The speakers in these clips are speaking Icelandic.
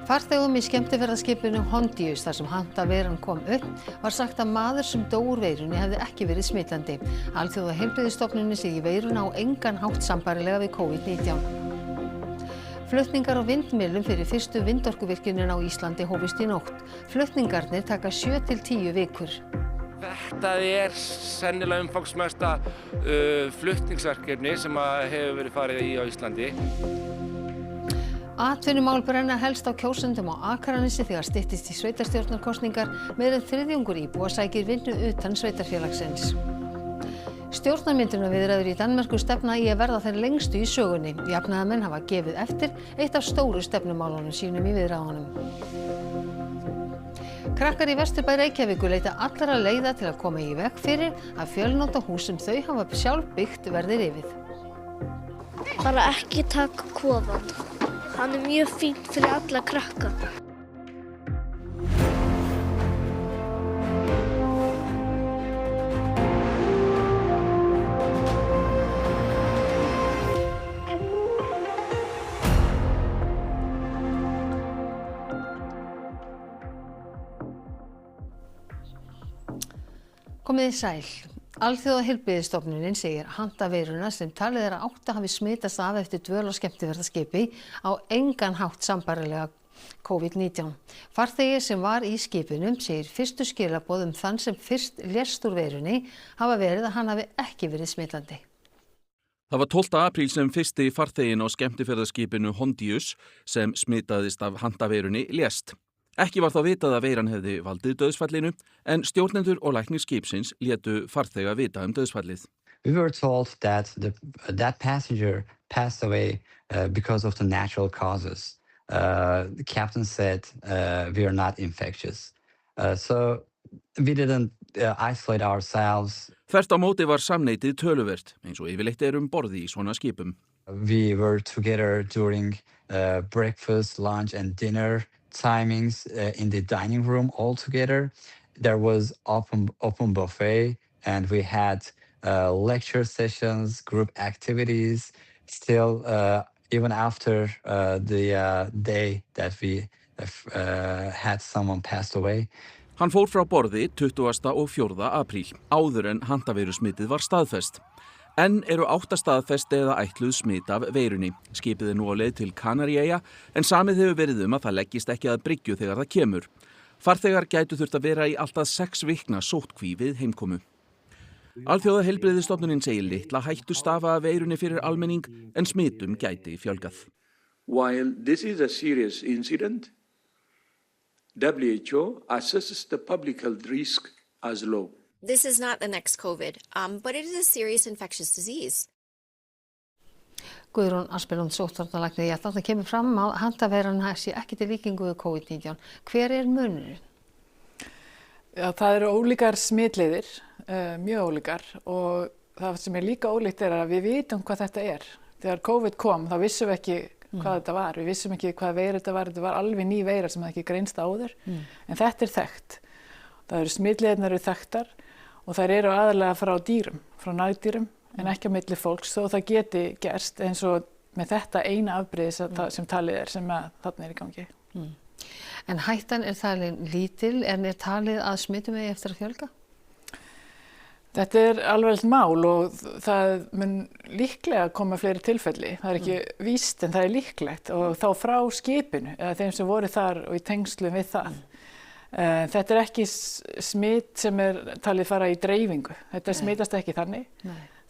Farþegum í skemmtiferðaskipinu Hondius þar sem handaveiran kom upp var sagt að maður sem dó úr veirunni hefði ekki verið smitandi. Alþjóðaheilbrigðisstofnunin segir veiruna á engan hátt sambærilega við COVID-19. Flutningar á vindmyllum fyrir fyrstu vindorkuvirkjunina á Íslandi hófust í nótt. Flutningarnir taka 7 til 10 vikur. Þetta sennilega umfangsmesta flutningsverkefni sem hefur verið farið í á Íslandi. Atvinnumál brenna helst á kjósendum á Akranesi þegar styttist í sveitarstjórnarkosningar. Meira en þriðjungur íbúa sækir vinnu utan sveitarfélagsins. Stjórnarmyndunarviðræður í Danmörku stefna í að verða þær lengstu í sögunni. Jafnaðarmenn hafa gefið eftir eitt af stóru stefnumálunum sínum í viðræðunum. Krakkar í Vesturbæ Reykjavíkur leita allra leiða til að koma í veg fyrir að fjölnota hús sem þau hafa sjálf byggt verði rifið. Bara ekki taka kofann. Hann mjög fínt fyrir alla krakka. Komið þið sæl. Alþjóðaheilbrigðisstofnunin segir handaveiruna sem talið að 8 hafi smitast af eftir dvöl á skemmtiferðaskipi á engan hátt sambærilega COVID-19. Farþegi sem var í skipinu segir fyrstu skilaboð þann sem fyrst lést úr veirunni hafa verið að hann hafi ekki verið smitandi. Það var 12. apríl sem fyrsti farþeginn á skemmtiferðaskipinu Hondius sem smitaðist af handaveirunni lést. Ekki var þá vitað að veiran hefði valdið dauðsfallinu, en stjórnendur og læknir skipsins létu farþega vita dauðsfallið. We were told that that passenger passed away because of the natural causes. The captain said we are not infectious. So we didn't isolate ourselves. Þvert á móti var samneitið töluvert, eins og yfirleitt borði í svona skipum. We were together during breakfast, lunch and dinner timings in the dining room all together. There was open buffet and we had lecture sessions, group activities. Still, even after the day that we had someone passed away. Hann fór frá borði 20. og 4. apríl, áður en handaveirusmitið var staðfest. Enn eru 8 staðfest eða ætluð smit af veirunni. Skipið nú á leið til Kanaríeyja, en samið hefur verið að það leggist ekki að bryggju þegar það kemur. Farþegar gætu þurft að vera í allt að 6 vikna sóttkví við heimkomu. Alþjóðaheilbrigðisstofnunin segir litla hættu stafa af veirunni fyrir almenning, en smitum gæti fjölgað. While this is a serious incident, WHO assesses the public health risk as low. This is not the next COVID, but it is a serious infectious disease. Guðrún Aspelund sóttvarnalæknir, það kemur fram að handaveiran sé ekki til líkingu við COVID-19. Hver munurinn? Já, það eru ólíkar smitleiðir, mjög ólíkar, og það sem líka ólíkt að við vitum hvað þetta er. Þegar COVID kom, þá vissum við ekki hvað þetta var. Við vissum ekki hvað veira þetta var alveg ný veira sem ekki greinst áður, en þetta þekkt. Það eru smitleiðirnar eru þekktar. Og þær eru aðalega frá dýrum, frá nagdýrum, en ekki á milli fólks, þó það geti gerst eins og með þetta eina afbrigði sem talið sem þarna í gangi. En hættan talin lítil, en talið að smitum eigi eftir að fjölga? Þetta alvarlegt mál og það mun líklega koma fleiri tilfelli. Það ekki víst, en það líklegt, og þá frá skipinu, eða þeim sem voru þar og í tengslum við það. Þetta ekki smit sem talið fara í dreifingu. Þetta smitast ekki þannig.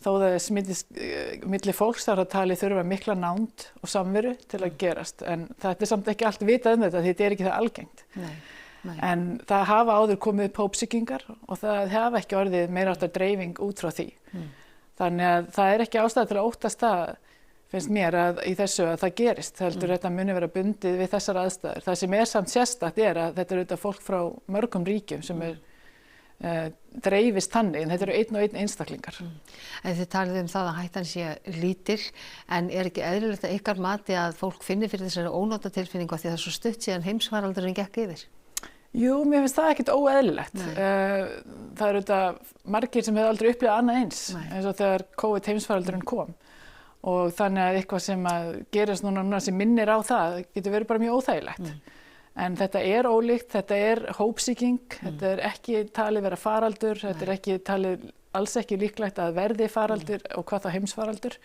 Þó það smitist milli fólks þar að talið þurfa mikla nánd og samveru til að gerast. En þetta samt ekki allt vitað þetta, þetta ekki það algengt. En það hafa áður komið upp hópsýkingar og það hafa ekki orðið meira áttar dreifing út frá því. Þannig að það ekki ástæða til að óttast það, finnst mér í þessu að það gerist. Heldur þetta muni vera bundið við þessar aðstæður. Það sem samt sérstakt að þetta auðvitað fólk frá mörgum ríkjum sem dreifist þannig, en þetta eru einn og einn einstaklingar. En þið talið það að hættan sé lítil, en ekki eðlilegt að ykkar mati að fólk finni fyrir þessari ónotatilfinningu því það svo stutt síðan heimsfaraldurinn gekk yfir? Jú, mér finnst það ekkert óeðlilegt. Það eru auðvitað margir sem hefur aldrei upplifað annað eins og þegar COVID heimsfaraldurinn kom. Og þannig að eitthvað sem gerist núna sem minnir á það getur verið bara mjög óþægilegt. En þetta ólíkt, þetta hópsýking, þetta ekki talið vera faraldur, þetta ekki talið alls ekki líklegt að verði faraldur og hvað þá heimsfaraldur.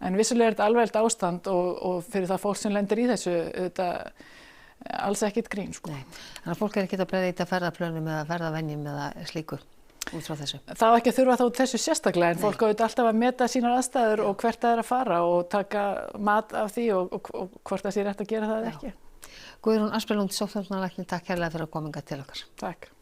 En vissulega þetta alvarlegt ástand og fyrir það fólk sem lendir í þessu, þetta alls ekkert grín, sko. Nei, þannig að fólk ekki að breyta ferðaplönum eða ferðavenjum eða slíku út frá þessu. Það á ekki að þurfa þá út þessu sérstaklega, en fólk á alltaf að meta sínar aðstæður og hvert það að fara og taka mat af því og hvort það sé rétt að gera það eða ekki. Guðrún Asperlund, sóttvarnalæknir, takk kærlega fyrir að koma hingað til okkar. Takk.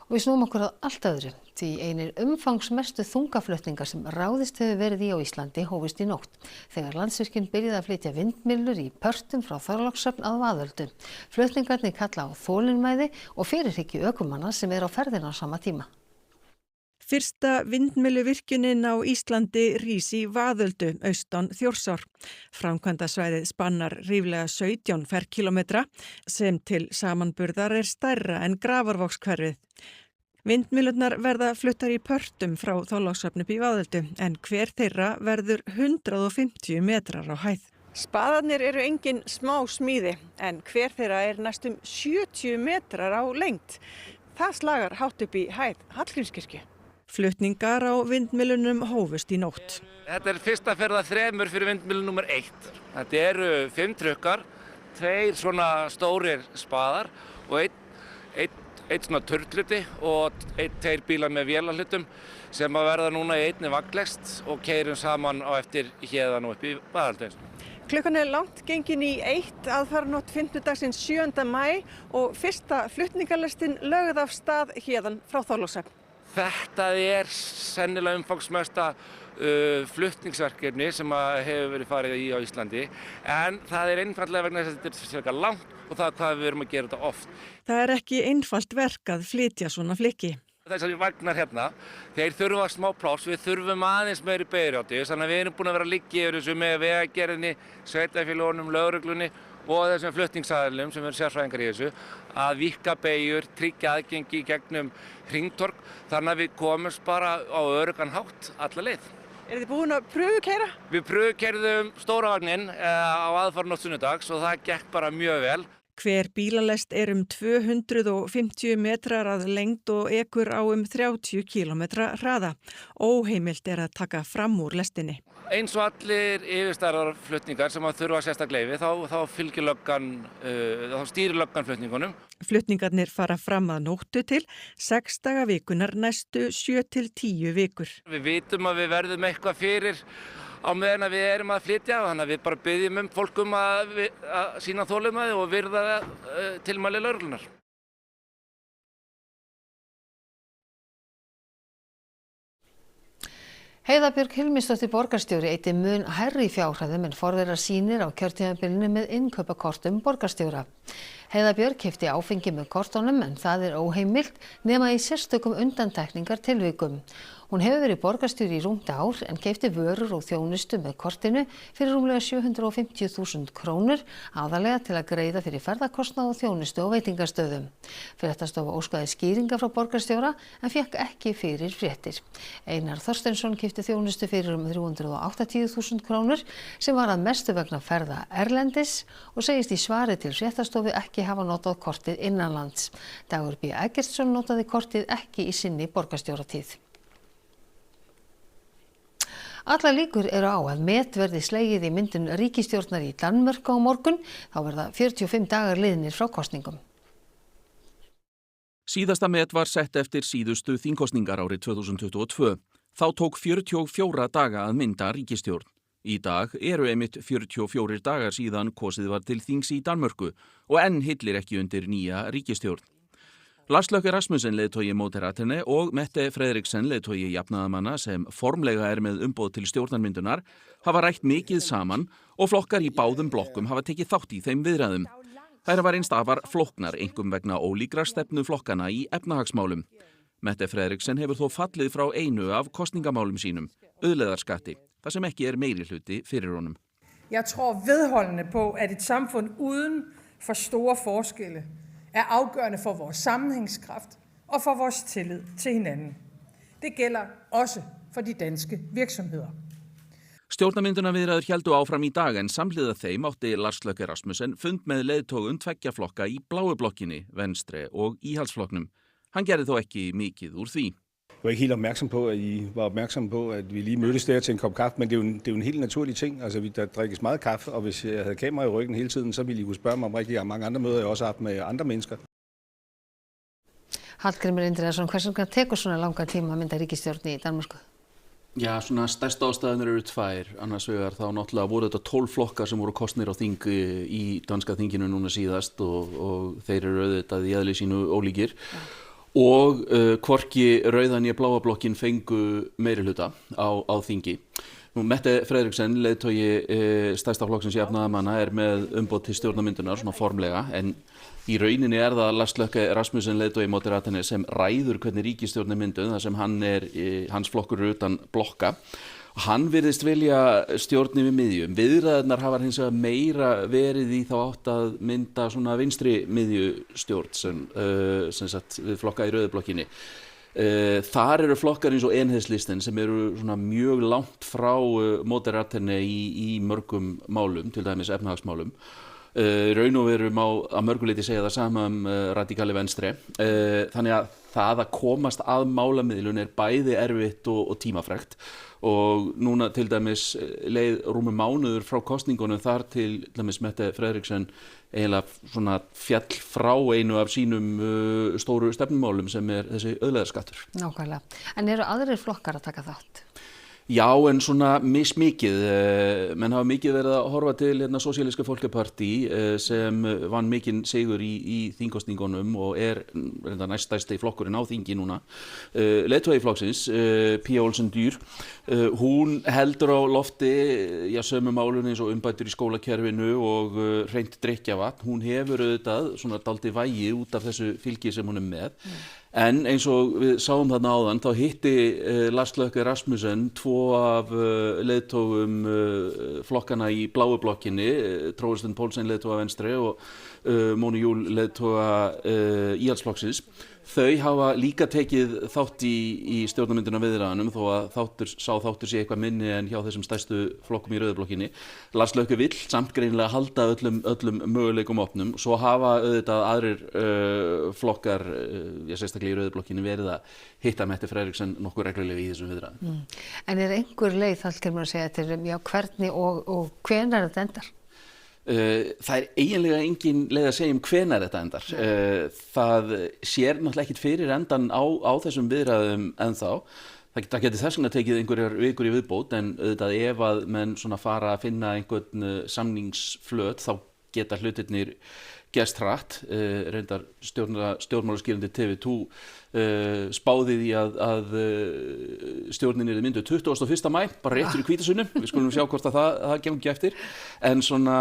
Og við snúum okkur að allt öðru, því einir umfangsmestu þungaflutningar sem ráðist hefur verið í á Íslandi hófust í nótt, þegar Landsvirkjun byrjaði að flytja vindmyllur í pörtum frá Þorlákshöfn að Vaðöldu. Flutningarnir kalla á þolinmæði og fyrirhyggju ökumanna sem á ferðina á sama tíma. Fyrsta vindmylluvirkjunin á Íslandi rís í Vaðöldu, austan Þjórsár. Framkvæmdasvæðið spannar ríflega 17 ferkílómetra sem til samanburðar stærra en Grafarvogshverfið. Vindmyllurnar verða fluttar í pörtum frá Þorlákshöfn upp í Vaðöldu en hver þeirra verður 150 metrar á hæð. Spaðarnir eru engin smá smíði en hver þeirra næstum 70 metrar á lengd. Það slagar hátt upp í hæð Hallgrímskirkju. Flutningar á vindmyllunum hófust í nótt. Þetta fyrsta ferð af 3 fyrir vindmyllu númer 1. Þetta eru 5 trukkar, 2 svona stórir spaðar og einn svona turluti og 2 bílar með vélarhlutum sem að verða núna í einni vagnlest og keyrum saman á eftir héðan og upp í Vaðöldu. Klukkan langt gengin í 1 aðfaranótt fimmtudagsins 7. maí og fyrsta flutningarlestin lögð af stað héðan frá Þorlákshöfn. Þetta sennilega umfangsmesta flutningsverkefni sem hefur verið farið í á Íslandi, en það einfaldlega vegna þess að þetta frekar langt og það hvað við erum að gera þetta oft. Það ekki einfalt verk að flytja svona flykki. Þessari vagnar hérna, þeir þurfa smá pláss, við þurfum aðeins meiri beygjurátti, þannig að við erum búin að vera að liggja yfir þessu með vegagerðinni, sveitarfélögunum, lögreglunni og þessum flutningsaðilum sem eru sérfræðingar í þessu, að víkka beygjur, tryggja aðgengi gegnum hringtorg, þannig að við komumst bara á öruggan hátt alla leið. Þið búin að prufukeyra? Við prufukeyrum stóra vagnin á aðfaranótt sunnudags og það gekk bara mjög vel. Hver bílalest 250 metrar að lengd og ekur á 30 kílómetra hraða. Óheimilt að taka fram úr lestinni. Eins og allir yfirstærðarflutningar sem að þurfa sérstaklega leyfi, þá fylgir löggan, þá stýrir löggan flutningunum. Flutningarnir fara fram að nóttu til 6 daga vikunar næstu 7 til 10 vikur. Við vitum að við verðum eitthvað fyrir á meðan við erum að flytja, þannig að við bara biðjum fólk að sýna þolinmæði og virða tilmæli lögreglunnar. Heiða Björg Hilmisdóttir borgarstjóri eyddi mun hærri fjárhæðum en forverar sýnir á kjörtímabilinu með innkaupakortum borgarstjóra. Heiða Björg keypti áfengi með kortunum en það óheimilt nema í sérstökum undantekningartilvikum. Hún hefur verið borgarstjóri í rúmt ár en keypti vörur og þjónustu með kortinu fyrir rúmlega 750.000 krónur, aðallega til að greiða fyrir ferðakostnað og þjónustu á veitingastöðum. Fréttastofa óskaði skýringa frá borgarstjóra en fékk ekki fyrir fréttir. Einar Þorsteinsson keypti þjónustu fyrir 380.000 krónur sem var að mestu vegna ferða erlendis og segist í svari til fréttastofu ekki hafa notað kortið innanlands. Dagur B. Eggertsson notaði kortið ekki í sinni borgarstjóratíð. Allar líkur eru á að met verði slegið í myndun ríkisstjórnar í Danmörku á morgun, þá verða 45 dagar liðnir frá kosningum. Síðasta met var sett eftir síðustu þingkosningar árið 2022. Þá tók 44 daga að mynda ríkisstjórn. Í dag eru einmitt 44 dagar síðan kosið var til þings í Danmörku og enn hillir ekki undir nýja ríkisstjórn. Lars Løkke Rasmussen leiðtogi Moderaterna og Mette Frederiksen leiðtogi jafnaðarmanna sem formlega með umboð til stjórnarmyndunar hafa rætt mikið saman og flokkar í báðum blokkum hafa tekið þátt í þeim viðræðum. Þær hafa reynst afar flóknar einkum vegna ólíkra stefnu flokkana í efnahagsmálum. Mette Frederiksen hefur þó fallið frá einu af kosningamálum sínum, auðlegðarskatti, þar sem ekki meirihluti fyrir honum. Jeg tror vedholdende på, at et samfund uden for store forskelle afgørende for vores sammenhængskraft og for vores tillid til hinanden. Det gælder også for de danske virksomheder. Stjórnarmyndunarviðræður héldu áfram í dag en samhliða þeim átti Lars Løkke Rasmussen fund með leiðtogum tveggja flokka í bláu blokkinni, Venstre og Íhaldsflokknum. Hann gerði þó ekki mikið úr því. Jeg var ikke helt opmærksom på, at I var opmærksom på, at vi lige mødtes der til en kop kaffe, men det er jo en helt naturlig ting. Altså, der drikkes meget kaffe, og hvis jeg havde kamera i ryggen hele tiden, så ville I kunne spørge mig om rigtig mange andre møder, jeg også har haft med andre mennesker. Hallgrímur Indriðason, hvers vegna tekur svona langan tíma að mynda ríkisstjórn í Danmörku? Já, svona stærsta ástæðunar eru tvær, annars vegar þá náttúrulega voru þetta 12 flokkar sem voru kosnir á þing í danska þinginu núna síðast og þeir eru auðvitað í eðli sínu ólíkir og hvorki rauðan í bláa blokkin fengu meirihluta á þingi. Nú, Mette Frederiksen, leiðtogi stærsta flokksins jafnaðarmanna, með umboð til stjórnarmyndunar svona formlega, en í rauninni það Lars Løkke Rasmussen, leiðtogi Moderaterna, sem ræður hvernig ríkisstjórn mynduð, þar sem hans flokkur utan blokka. Hann virðist vilja stjórni við miðjum. Viðræðurnar hafa hins vegar meira verið í þá átt að mynda svona vinstri miðjustjórn sem sagt við flokka í rauðu blokkinni. Þar eru flokkar eins og Enhedslisten sem eru svona mjög langt frá Moderaterna í mörgum málum, til dæmis efnahagsmálum. Raun og veru má að mörguleiti segja það sama radikali Venstre. Þannig að það að komast að málamiðlun bæði erfitt og tímafrekt og núna til dæmis leið rúmur mánuður frá kosningunum þar til dæmis Mette Frederiksen eiginlega svona fjall frá einu af sínum stóru stefnumálum sem þessi auðlegðarskattur. Nákvæmlega. En eru aðrir flokkar að taka þátt? Já, en svona mismikið. Menn hafa mikið verið að horfa til Sósíalíska Folkeparti sem vann mikinn sigur í þingkosningunum og næststærsti flokkurinn á þingi núna. Leiðtogi flokksins, Pia Olsen Dyr, hún heldur á lofti sömu málun eins og umbætur í skólakerfinu og hreint drykkjavatn. Hún hefur auðvitað svona dálítið vægi út af þessu fylgi sem hún með. En eins og við sáum þarna áðan, þá hitti Lars Løkke Rasmussen tvo af leiðtogum flokkana í bláu blokkinni, Troelsen Poulsen leiðtoga Venstre og Mona Juul leiðtoga Íhaldsflokksins. Þau hafa líka tekið þátt í stjórnarmynduna viðræðunum þó að sá þáttur sé eitthvað minni en hjá þessum stærstu flokkum í rauðu blokkinni. Lars Løkke vill samt greinilega halda öllum möguleikum opnum. Svo hafa auðvitað aðrir flokkar, sérstaklega í rauðu blokkinni, verið að hitta Mette Frederiksen nokkuð reglulega í þessum viðræðum. En einhver leið, Hallgrímur, að segja til hvernig og hvenær þetta endar? Það eiginlega engin leið að segja hvenær þetta endar. Það sér náttúrulega ekkit fyrir endan á þessum viðræðum ennþá. Það getur þess vegna tekið einhverjar vikur í viðbót, en auðvitað ef að menn svona fara að finna einhvern samningsflöt þá geta hlutirnir gerst hratt. Reyndar stjórnmálaskýrandi TV2 spáði því að stjórnin yrði mynduð 21. maí, bara rétt fyrir hvítasunnu. Við skulum sjá hvort að það gengur eftir. En svona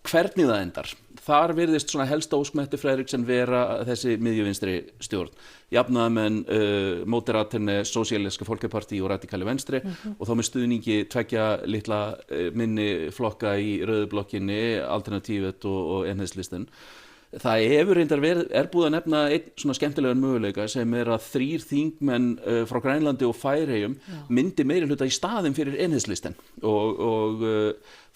hvernig það endar, þar virðist svona helsta ósk Mette Frederiksen vera þessi miðjuvinstri stjórn. Jafnaðarmenn, Moderaterna, Sósíalíska Folkeparti og radikali Venstre og þá með stuðningi tveggja litla minni flokka í rauðu blokkinni, Alternativet og Enhedslisten. Það hefur reyndar búið að nefna einn svona skemmtilegan möguleika sem að 3 þingmenn frá Grænlandi og Færeyjum myndi meirihluta í staðinn fyrir Enhedslisten og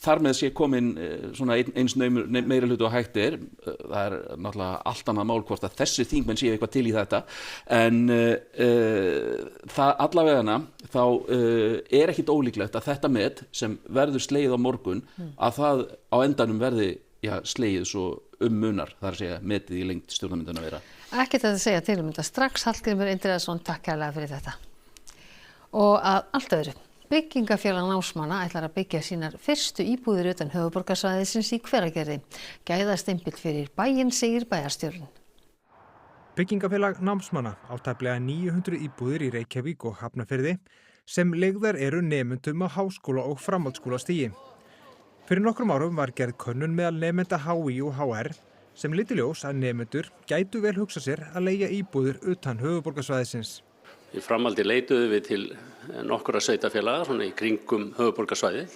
þar með sé komin svona eins meirihluta og hægt það náttúrulega allt annað mál hvort að þessi þingmenn sé eitthvað til í þetta en það allavegana þá ekkit ólíklegt að þetta met sem verður slegið á morgun að það á endanum verði slegið svo munar, þar að segja metið í lengd stjórnarmynduna vera. Ekkert að segja til þetta strax. Hallgrímur Indriðason, takk kærlega fyrir þetta. Og að allt öðru. Byggingafélag námsmanna ætlar að byggja sínar fyrstu íbúðir utan höfuðborgarsvæðisins í Hveragerði. Gæðastimpill fyrir bæinn, segir bæjarstjórinn. Byggingafélag námsmanna á tæplega 900 íbúðir í Reykjavík og Hafnarfirði sem leigðar eru nemendum á háskóla og framhaldsskólastigi. Fyrir nokkrum árum var gerð könnun meðal nemenda HÍ og HR sem leiddi í ljós að nemendur gætu vel hugsa sér að leigja íbúðir utan höfuðborgarsvæðisins. Í framhaldi leituðum við til nokkura sveitarfélaga svona í kringum höfuðborgarsvæðið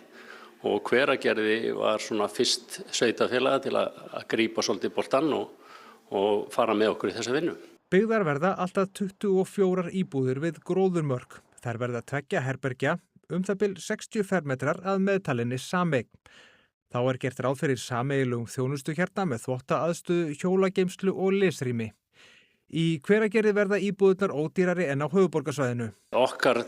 og Hveragerði var svona fyrst sveitarfélaga til að grípa svolítið boltann og fara með okkur í þessa vinnu. Byggðar verða alltaf 24 íbúðir við gróðurmörk. Þær verða 2 herbergja, það bil 60 fermetrar að meðtalinni sameign. Þá gert ráð fyrir sameiginlegum þjónustuhjarta með þvottaaðstöðu, hjólageymslu og lesrými. Í Hveragerði verða íbúðirnar ódýrari en á höfuðborgarsvæðinu. Okkar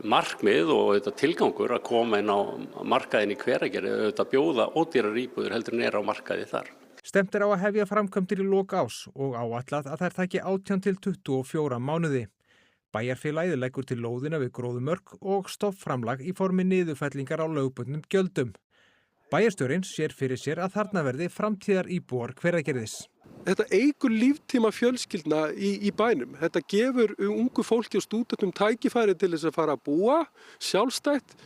markmið og þetta tilgangur að koma inn á markaðin í Hveragerði auðvitað bjóða ódýrar íbúðir heldur en á markaði þar. Stefnt á að hefja framkvæmdir í lok árs og áætlað að þær taki 18 til 24 mánuði. Bæjarfélagið leggur til lóðina við Gróðumörk og stofnframlag í formi niðurfellingar á lögbundnum gjöldum. Bæjarstjórinn sér fyrir sér að þarna verði framtíðar íbúar Hveragerðis. Þetta eykur líftíma fjölskyldna í bænum. Þetta gefur ungu fólki og stúdentum tækifæri til þess að fara að búa sjálfstætt,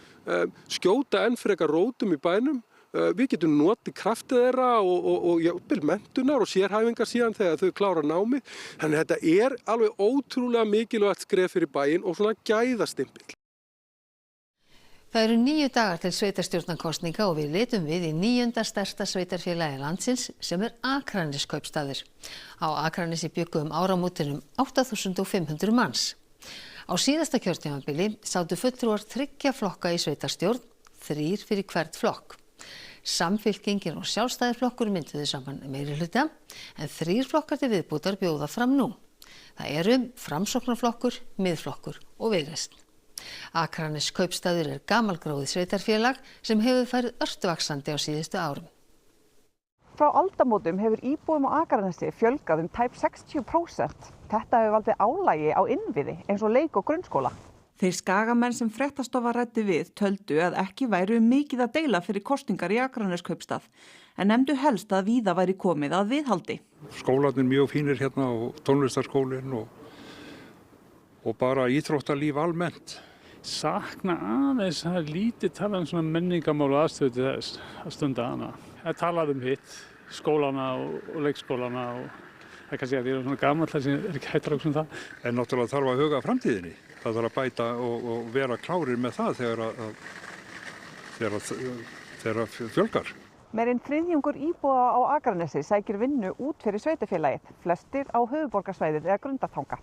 skjóta enn frekar rótum í bænum. Við getum notið kraftið þeirra og jafnvel menntunar og sérhæfingar síðan þegar þau klára námið. Þannig að þetta alveg ótrúlega mikilvægt skref fyrir bæinn og svona gæðastimpill. Það eru 9 dagar til sveitarstjórnarkosninga og við litum við í 9. stærsta sveitarfélagi landsins sem Akraneskaupstaður. Á Akranesi bjuggu áramótin 8.500 manns. Á síðasta kjörtímabili sátu fulltrúar 3 flokka í sveitarstjórn, 3 fyrir hvert flokk. Samfylkingin og Sjálfstæðisflokkur mynduðu saman meirihluta, en 3 flokkar til viðbótar bjóða fram nú. Það eru Framsóknarflokkur, Miðflokkur og Viðreisn. Akraneskaupstaður gamalgróið sveitarfélag sem hefur farið ört vaxandi á síðustu árum. Frá aldamótum hefur íbúum á Akranesi fjölgað tæp 60%. Þetta hefur valdið álagi á innviði eins og leik og grunnskóla. Þeir skagamenn sem Fréttastofa ræddi við töldu að ekki væru mikið að deila fyrir kosningar í Akraneskaupstað, en nefndu helst að víða væri komið að viðhaldi. Skólarnir mjög fínir hérna og tónlistarskólinn og bara íþróttalíf almennt. Sakna aðeins, það lítið talað svona menningamál og aðstöðu til þess að stunda hana. Það talað hitt, skólana og leikskólana og það er kannski að ég svona gamall þess að ég ekki hættur að það. En náttúrulega þarf að huga framtíðinni. Það þarf að bæta og vera klárir með það þegar fjölgar. Meirinn 1/3 íbúa á Akranesi sækir vinnu út fyrir sveitarfélagið, flestir á höfuðborgarsvæðið eða Grundartanga.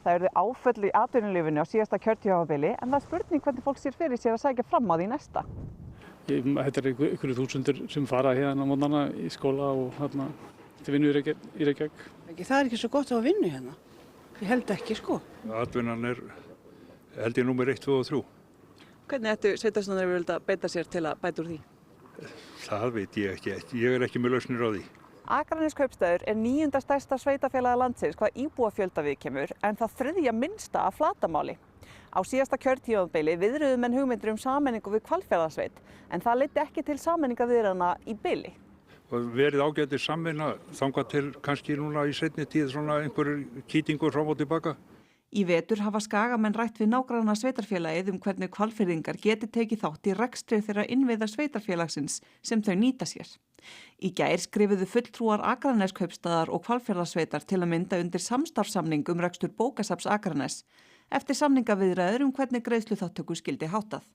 Það eru áföll í atvinnulífinu á síðasta kjörtímabili, en það er spurning hvernig fólk sér fyrir sér að sækja fram á því næsta. Þetta einhverju þúsundur sem fara hérna á mótnana í skóla og hérna til vinnu í Reykjavík. Það ekki svo gott að vinna hérna. Ég held ekki, sko. Atvinnan held ég númer 1, 2 og 3. Hvernig ættu sveitarstjórnarnir að beita sér til að bæta úr því? Það veit ég ekki. Ég ekki með lausnir á því. Akraneskaupstaður 9. stærsta sveitarfélagi landsins hvað íbúafjölda viðkemur, en það 3. minnsta af flatarmáli. Á síðasta kjörtímabili viðruðu menn hugmyndir sameiningu við Hvalfjarðarsveit, en það leiddi ekki til sameiningaviðræðna í bili. Og verið ágætis samvinna þangað til kannski núna í seinni tíð svona einhver kýtingur fram og tilbaka. Í vetur hafa skagamenn rætt við nágranna sveitarfélagið hvernig Hvalfirðingar geti tekið þátt í rekstri þeirra innviða sveitarfélagsins sem þau nýta sér. Í gær skrifuðu fulltrúar Akraneskaupstaðar og Hvalfjarðarsveitar til að mynda undir samstarfssamning rekstur bókasafns Akranes, eftir samningaviðræður hvernig greiðsluþátttöku skyldi háttað.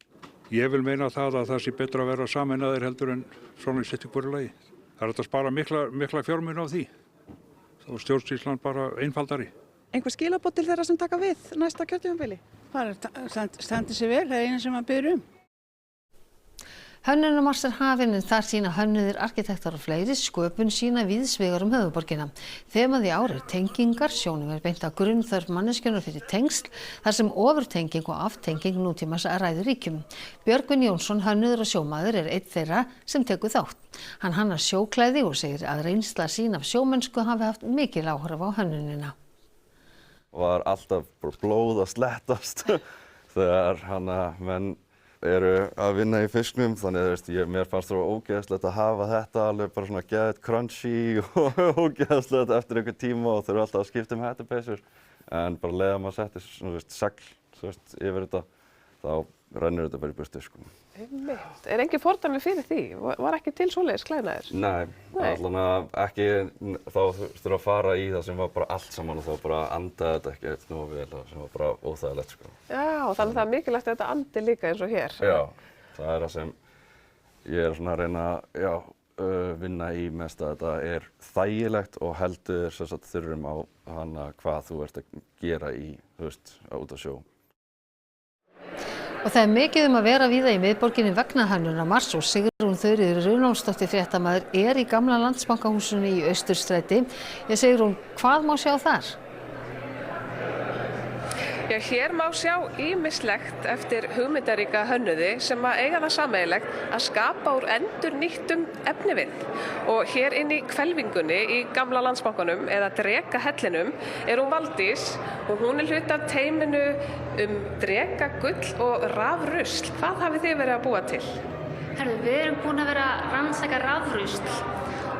Ég vil meina það að það sé betra að vera sameinaðir heldur en svona í sitt hvoru lagi. Það er að spara mikla fjármuni á því og stjórnsýslan bara einfaldari. Einhver skilaboð til þeirra sem taka við næsta kjörtímabili? Bara standi sig vel, það er eina sem maður biður Hönnunarmars hafinn en þar sýna hönnuðir, arkitektar og fleiri sköpun sína víðsvegar höfuðborgina. Þemað í ár tengingar, sjónum beint að grunnþörf manneskjunnar fyrir tengsl, þar sem ofurtenging og aftenging nútímans ræður ríkjum. Björgvin Jónsson, hönnuður og sjómaður, einn þeirra sem tekur þátt. Hann hannar sjóklæði og segir að reynsla sín af sjómennsku hafi haft mikil áhrif á hönnunina. Var alltaf blóð að slettast þegar menn eru að vinna í fisknum, þannig að mér fannst það ógeðslegt að hafa þetta alveg bara svona geðveikt crunchy og ógeðslegt eftir einhver tíma og þurfa alltaf að skipta hettupeysur. En bara leiða maður setti segl yfir þetta, þá rennur þetta bara í burtu. Er engin fordæmi fyrir því? Var ekki til svoleiðis klæðnaður? Nei, allavega ekki, þá þurfa að fara í það sem var bara allt saman og þá bara andaði þetta ekki nógu vel, sem var bara óþægilegt. Já, þannig að það er mikilvægt að þetta andi líka eins og hér. Já, það er það sem ég er svona að reyna að vinna í mest, að þetta er þægilegt og heldur þurrum á hvað þú ert að gera út á sjó. Og það mikið að vera víða í miðborginni vegna Hönnunarmars og Sigrún Þuríður Runólfsdóttir fréttamaður í gamla Landsbankahúsinu í Austurstræti. Sigrún, hvað má sjá þar? Já, hér má sjá ýmislegt eftir hugmyndaríka hönnuði sem eiga það sameiginlegt að skapa úr endurnýttum efnivið. Og hér inn í hvelfingunni í gamla Landsbankanum eða Drekahellinum hún Valdís og hún hluti af teyminu drekagull og rafrusl. Hvað hafið þið verið að búa til? Við erum búin að vera að rannsaka rafrusl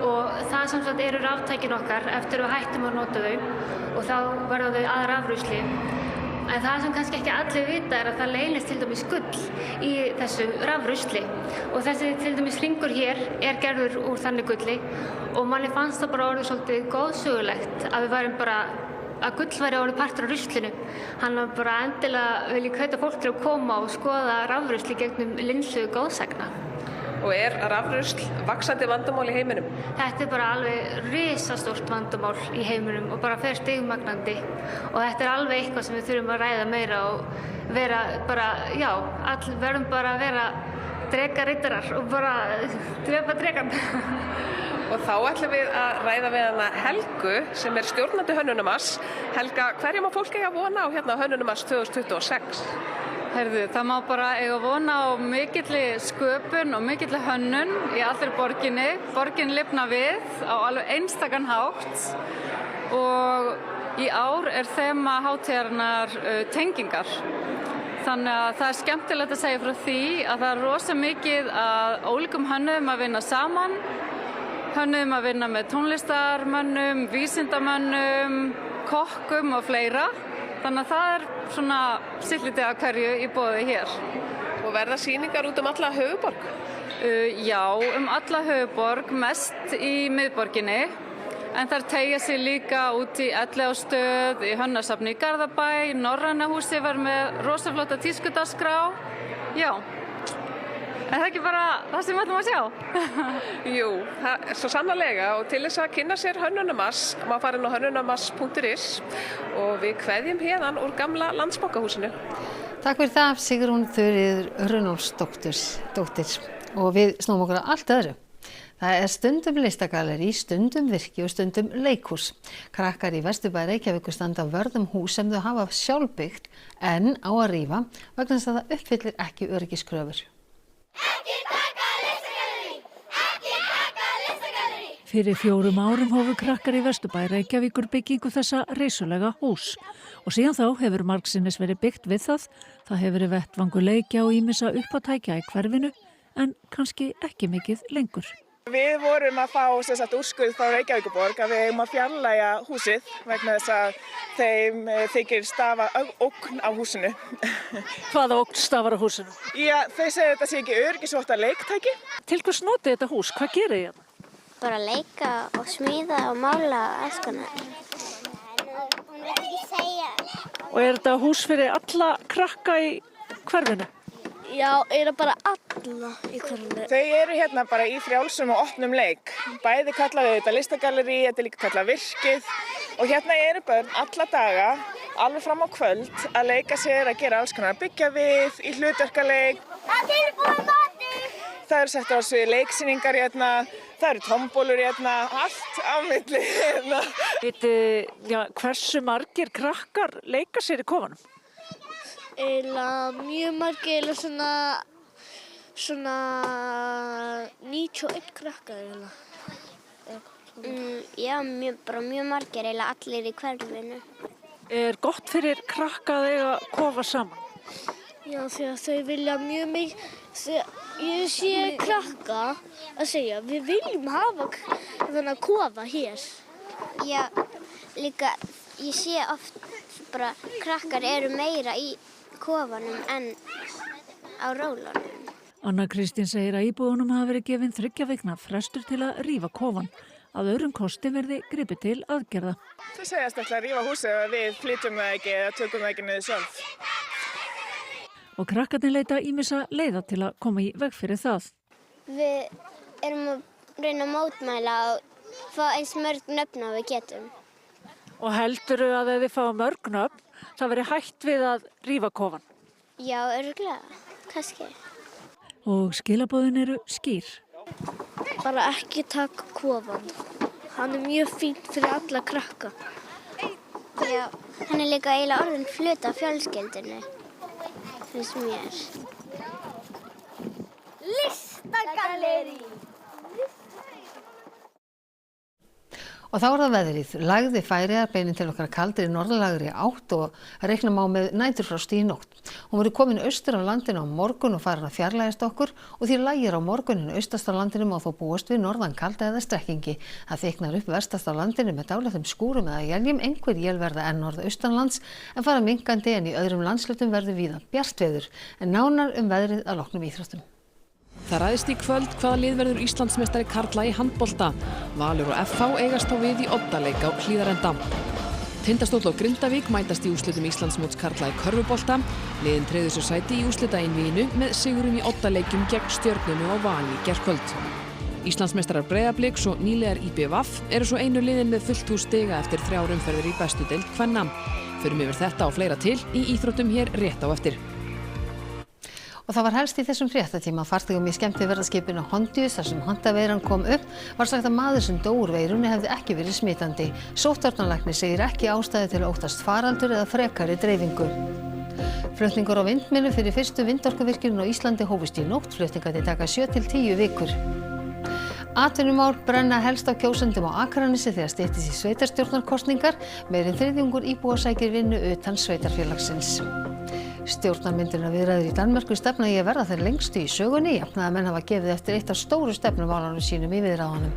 og það sem sagt eru raftækin okkar eftir að við hættum að nota þau og þá verða þau að rafrusli. En það sem kannski ekki allir vita að það leynist til dæmis gull í þessu rafrusli og þessi til dæmis hringur hér gerður úr þannig gulli og manni fannst það bara orðið svolítið góðsögulegt að við værum bara að gull væri orðið partur af ruslinu. Hann var bara endilega vil ég hvetja fólk til að koma og skoða rafrusli gegnum linsu góðsagna. Og rafrusl vaxandi vandamál í heiminum? Þetta bara alveg risastórt vandamál í heiminum og bara fer stigmagnandi og þetta alveg eitthvað sem við þurfum að ræða meira og vera bara, verðum bara að vera drekariddarar og bara drepa drekan. Og þá ætlum við að ræða við hana Helgu sem stjórnandi Hönnunarmars. Helga, hverju má fólk eiga vona á hérna á Hönnunarmars 2026? Það má bara eiga vona á mikilli sköpun og mikilli hönnun í allri borginni. Borgin lifnar við á alveg einstakan hátt og í ár þema hátíðarinnar tengingar. Þannig að það skemmtilegt að segja frá því að það rosa mikið að ólíkum hönnuðum að vinna saman. Hönnuðum að vinna með tónlistarmönnum, vísindamönnum, kokkum og fleira. Þannig að það svona sittlítið af hverju í boði hér. Og verða sýningar út alla höfuðborg? Já, alla höfuðborg, mest í miðborginni. En þar teygja sig líka út í Elliðastöð, í Hönnunarsafni í Garðabæ, Norræna húsi var með rosaflotta tískudagskrá. Já. Er það ekki bara það sem við ætlum að sjá? Jú, svo sannarlega og til þess að kynna sér Hönnunarmars má fara inn á hönnunarmars.is og við kveðjum héðan úr gamla Landsbankahúsinu. Takk fyrir það, Sigrún Þuríður Runólfsdóttir. Og við snúum okkur að allt öðru. Það stundum listagallerí, stundum virki og stundum leikhús. Krakkar í Vesturbæ Reykjavíkur standa vörð hús sem þau hafa sjálfbyggt en á að rífa vegna þess að það uppfyllir ekki öryggiskröfur. Fyrir 4 árum hófu krakkar í Vesturbæ Reykjavíkur byggingu þessa reisulega hús og síðan þá hefur margsinnis verið byggt við það. Það hefur verið vettvangur leikja og ýmissa uppátækja í hverfinu en kannski ekki mikið lengur. Við vorum að fá úrskurð frá Reykjavíkurborg að við eigum að fjarlægja húsið vegna þess að þeim þykir stafa ógn af húsinu. Hvaða ógn stafar af húsinu? Já, þau segja þetta sé ekki öryggisvotta leiktæki. Til hvers notið þetta hús? Hvað gerir ég? Bara leika og smíða og mála alls konar. Hún veit ekki segja. Og þetta hús fyrir alla krakka í hverfinu? Já, bara alla í hverfinu. Þau eru hérna bara í frjálsum og opnum leik. Bæði kallaðu þetta listagallerí, þetta líka kallað virkið. Og hérna eru börn alla daga, alveg fram á kvöld, að leika sér að gera alls konar byggja við, í hlutverkaleik. Það er tilbúið matur! Það eru sett á sviði leiksýningar hérna, það eru tombólur hérna, allt á milli hérna. Hversu margir krakkar leika sér í kofanum? Mjög margir, svona 91 krakkar. Já, mjög margir, allir í hverfinu. Er gott fyrir krakka að eiga kofa saman? Já, því að þau vilja mjög mikið. Ég sé krakka að segja, við viljum hafa þennan kofa hér. Já, líka, ég sé oft bara krakkar eru meira í kofanum en á rólunum. Anna Kristín segir að íbúðunum hafa verið gefin 3 vikna frestur til að rífa kofan. Að öðrum kosti verði gripið til aðgerða. Þau segjast alltaf að rífa húsið og við flytjum það ekki eða tökum það ekki niður sjálf. Og krakkarnir leita ýmissa leiða til að koma í veg fyrir það. Við erum að reyna að mótmæla og fá eins mörg nöfn og við getum. Og heldurðu að ef þið fá mörg nöfn, það veri hætt við að rífa kofan? Já, örugglega, kannski. Og skilaboðin eru skýr. Bara ekki taka kofann. Hann mjög fínt fyrir alla krakka. Já, hann líka eiginlega orðin hluti af fjölskyldunni. Finnst mér. Listagallerí! Og þá það veðrið. Lægði Færeyjar beinin til okkar kaldri norðlægri átt og reikna má með næturfrosti í nótt. Hún verður komin austur af landinu á morgun og farin að fjarlægjast okkur og því lægir á morgunin austast af landinu má þó búast við norðan kalda eða strekkingi. Það þyknar upp vestast af landinu með dálitlum skúrum eða éljum, einhver él verða enn norðaustanlands en fara minnkandi en í öðrum landshlutum verður víða bjart veður. En nánar veðrið að loknum íþróttum. Það ræðist í kvöld hvaða lið verður Íslandsmeistari karla í handbolta. Valur og FH eigast á við í oddaleik á Hlíðarenda. Tindastóll og Grindavík mætast í úrslitum Íslandsmóts karla í körfubolta. Liðin tryggðu sér sæti í úrslitaeinvíginu með sigurum í oddaleikjum gegn Stjörnunni og Val í gærkvöld. Íslandsmeistarar Breiðabliks og nýliðar IBVF eru svo einu liðin með fullt hús stiga eftir 3 umferðir í bestu deild kvenna. Förum yfir þetta og fleira til í íþróttum hér rétt á eftir. Og það var helst í þessum fréttatíma að farþegum í skemmtiferðaskipinu Hondius þar sem handaveiran kom upp var sagt að maður sem dó úr veirunni hefði ekki verið smitandi. Sóttvarnalæknir segir ekki ástæðu til að óttast faraldur eða frekari dreifingu. Flutningur á vindmyllu fyrir fyrstu vindorkuvirkjunum á Íslandi hófust í nótt. Flutningarnir taka 7 til 10 vikur. Atvinnumál brenna helst á kjósendum á Akranesi þegar styttist í sveitarstjórnarkosningar. Meira en þriðjungur íbúa sækir vinnu utan sveitarfélagsins. Stjórnarmyndunarviðræður í Danmörku stefna í að verða þeir lengstu í sögunni. Jafnaðarmenn hafa gefið eftir eitt af stóru stefnumálunum sínum í viðræðunum.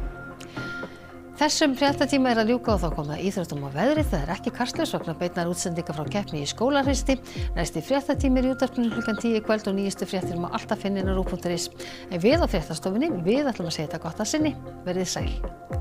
Þessum fréttatíma að ljúka og þá kom það íþróttum og veðri. Það ekki Kastljós vegna beinnar útsendinga frá keppni í skólahreysti. Næsti fréttatími í útvarpinu klukkan 10 í kvöld og nýjustu fréttir má alltaf finna inn á ruv.is. En við á fréttastofunni, við ætlum að segja þetta gott að sinni. Verið sæl.